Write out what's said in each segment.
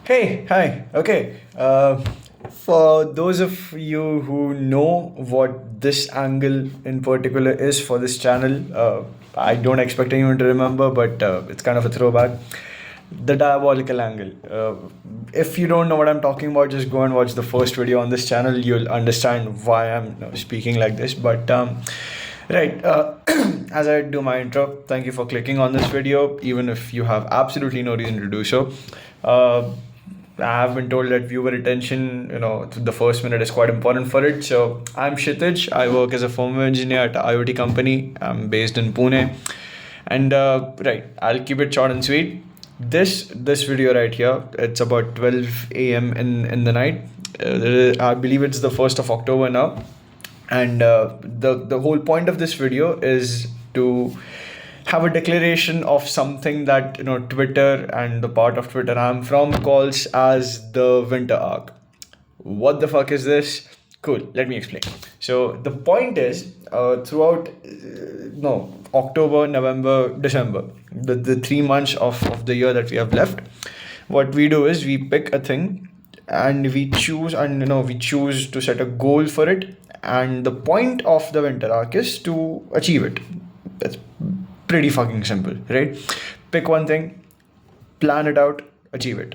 Hey, hi. Okay. For those of you who know what this angle in particular is for this channel, I don't expect anyone to remember, but it's kind of a throwback. The diabolical angle. If you don't know what I'm talking about, just go and watch the first video on this channel. You'll understand why I'm speaking like this. Right, as I do my intro, thank you for clicking on this video, even if you have absolutely no reason to do so. Uh, I have been told that viewer retention, to the first minute is quite important for it. So I'm Kshitij. I work as a firmware engineer at an IoT company. I'm based in Pune, and right, I'll keep it short and sweet. This video right here, it's about 12 a.m. in the night. I believe it's the 1st of October now, and the whole point of this video is to have a declaration of something that Twitter and the part of Twitter I'm from calls as the winter arc. What the fuck is this? Cool, let me explain. So the point is, throughout no October, November, December, the 3 months of the year that we have left, what we do is we pick a thing and we choose to set a goal for it, and the point of the winter arc is to achieve it. That's pretty fucking simple, right? Pick one thing, plan it out, achieve it.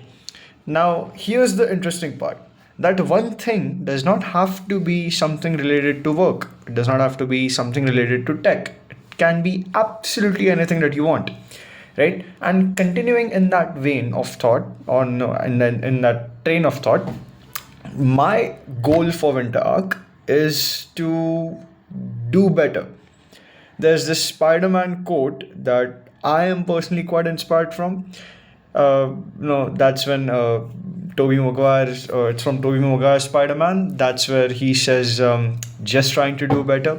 Now, here's the interesting part. That one thing does not have to be something related to work. It does not have to be something related to tech. It can be absolutely anything that you want, right? And continuing in that vein of thought, or no, and then in that train of thought, my goal for winter arc is to do better. There's this Spider-Man quote that I am personally quite inspired from. No, that's when Tobey Maguire's, it's from Tobey Maguire's Spider-Man. That's where he says, "Just trying to do better."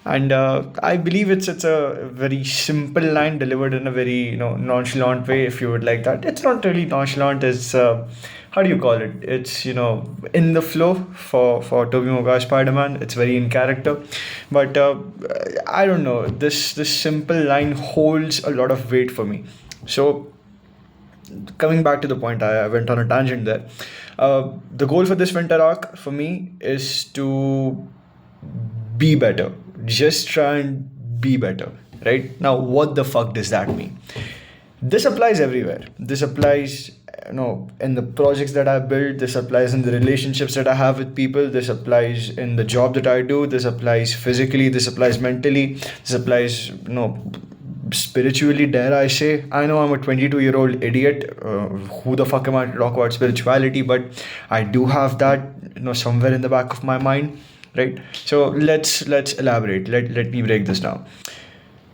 And I believe it's a very simple line delivered in a very nonchalant way, if you would like that. It's not really nonchalant. It's how do you call it? It's in the flow for Tobey Maguire Spider-Man. It's very in character, but I don't know. This simple line holds a lot of weight for me. So coming back to the point, I went on a tangent there. The goal for this winter arc for me is to be better. Just try and be better. Right now, what the fuck does that mean? This applies everywhere. This applies, in the projects that I build. This applies in the relationships that I have with people. This applies in the job that I do. This applies physically. This applies mentally. This applies, spiritually, dare I say. I know I'm a 22-year-old idiot. Who the fuck am I to talk about spirituality? But I do have that, somewhere in the back of my mind, right? So let's elaborate. Let me break this down.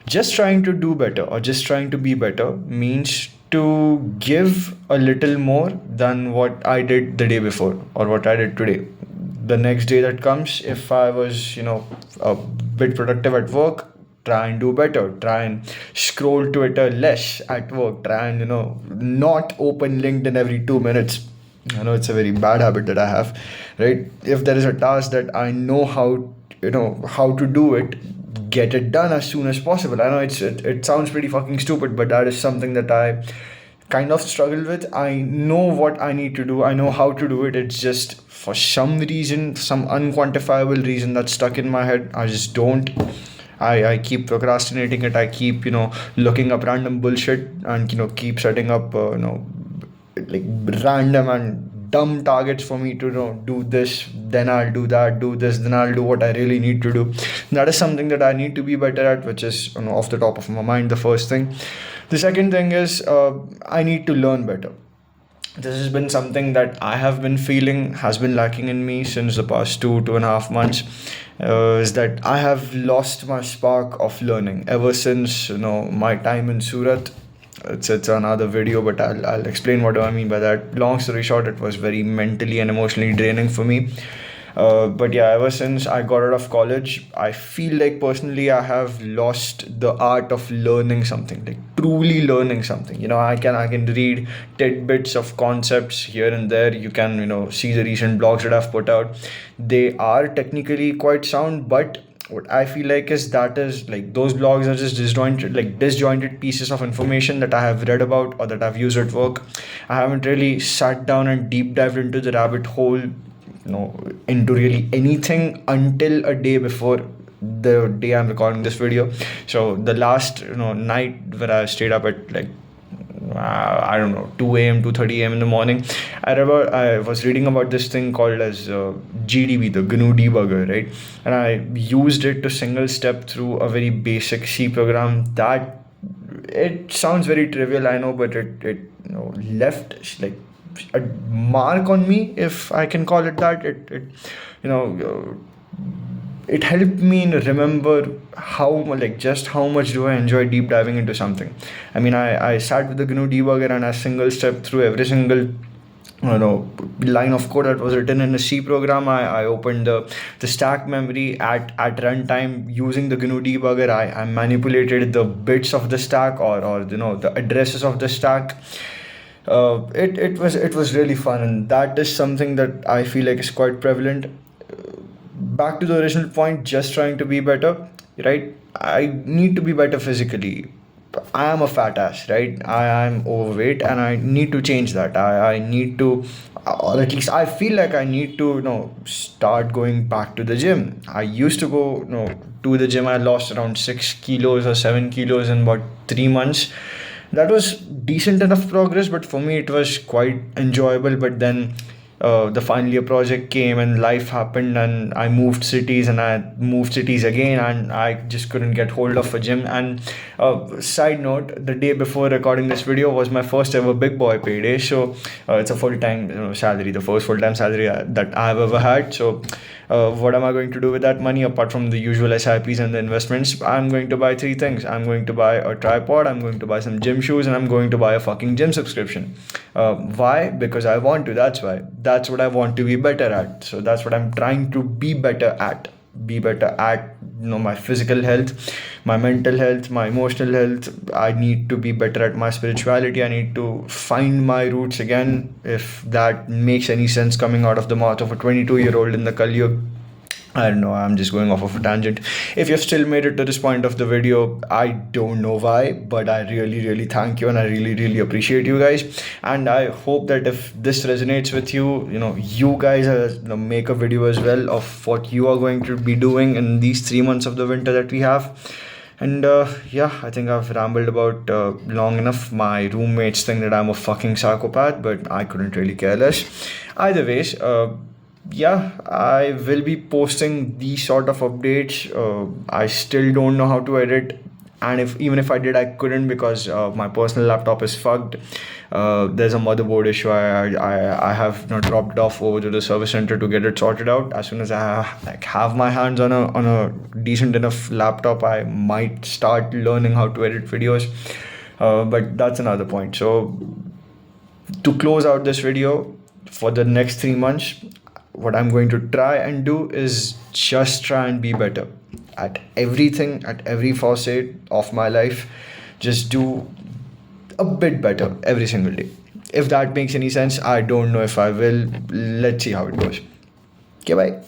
Just trying to do better or just trying to be better means to give a little more than what I did the day before or what I did today. The next day that comes, if I was, a bit productive at work, try and do better. Try and scroll Twitter less at work. Try and, not open LinkedIn every 2 minutes. I know it's a very bad habit that I have, right? If there is a task that I know how to do it, get it done as soon as possible. I know it sounds pretty fucking stupid, but that is something that I kind of struggle with. I know what I need to do. I know how to do it. It's just for some reason, some unquantifiable reason that's stuck in my head. I just don't. I keep procrastinating it. I keep looking up random bullshit and keep setting up like random and dumb targets for me to do this, then I'll do that, do this, then I'll do what I really need to do. That is something that I need to be better at, which is off the top of my mind, the first thing. The second thing is I need to learn better. This has been something that I have been feeling has been lacking in me since the past 2.5 months. Is that I have lost my spark of learning ever since my time in Surat. It's another video, but I'll explain what do I mean by that. Long story short, it was very mentally and emotionally draining for me. But yeah, ever since I got out of college, I feel like personally I have lost the art of learning something, like truly learning something. I can read tidbits of concepts here and there. You can see the recent blogs that I've put out. They are technically quite sound, but what I feel like is that is like those blogs are just disjointed pieces of information that I have read about or that I've used at work. I haven't really sat down and deep dived into the rabbit hole, into really anything until a day before the day I'm recording this video. So the last night where I stayed up at like I don't know, 2 a.m. 2:30 a.m. in the morning. I remember I was reading about this thing called as GDB, the GNU debugger, right? And I used it to single step through a very basic C program that it sounds very trivial, I know, but it left like a mark on me, if I can call it that. You know. It helped me remember just how much do I enjoy deep diving into something. I mean, I sat with the GNU debugger and I single step through every single line of code that was written in a C program. I opened the stack memory at runtime using the GNU debugger. I manipulated the bits of the stack or the addresses of the stack. It was really fun, and that is something that I feel like is quite prevalent. Back to the original point, just trying to be better, right? I need to be better physically. I am a fat ass, right? I am overweight and I need to change that. I need to, or at least I feel like I need to, start going back to the gym. I used to go, to the gym. I lost around 6 kilos or 7 kilos in about 3 months. That was decent enough progress, but for me it was quite enjoyable. But then the final year project came and life happened, and I moved cities and I moved cities again, and I just couldn't get hold of a gym. And side note, the day before recording this video was my first ever big boy payday. So it's a full-time salary, the first full-time salary that I've ever had. So what am I going to do with that money apart from the usual SIPs and the investments? I'm going to buy 3 things. I'm going to buy a tripod, I'm going to buy some gym shoes, and I'm going to buy a fucking gym subscription. Why? Because I want to. That's why. That's what I want to be better at. So that's what I'm trying to be better at. Be better at my physical health, my mental health, my emotional health. I need to be better at my spirituality. I need to find my roots again, if that makes any sense coming out of the mouth of a 22-year-old in the Kali Yuga. I don't know, I'm just going off of a tangent. If you've still made it to this point of the video, I don't know why, but I really, really thank you, and I really, really appreciate you guys. And I hope that if this resonates with you, you guys make a video as well of what you are going to be doing in these 3 months of the winter that we have. And I think I've rambled about long enough. My roommates think that I'm a fucking psychopath, but I couldn't really care less. Either ways, I will be posting these sort of updates. I still don't know how to edit, and even if I did, I couldn't because my personal laptop is fucked. There's a motherboard issue. I have dropped off over to the service center to get it sorted out. As soon as I have my hands on a decent enough laptop, I might start learning how to edit videos. But that's another point. So to close out this video, for the next 3 months, what I'm going to try and do is just try and be better at everything, at every facet of my life. Just do a bit better every single day. If that makes any sense, I don't know if I will. Let's see how it goes. Okay, bye.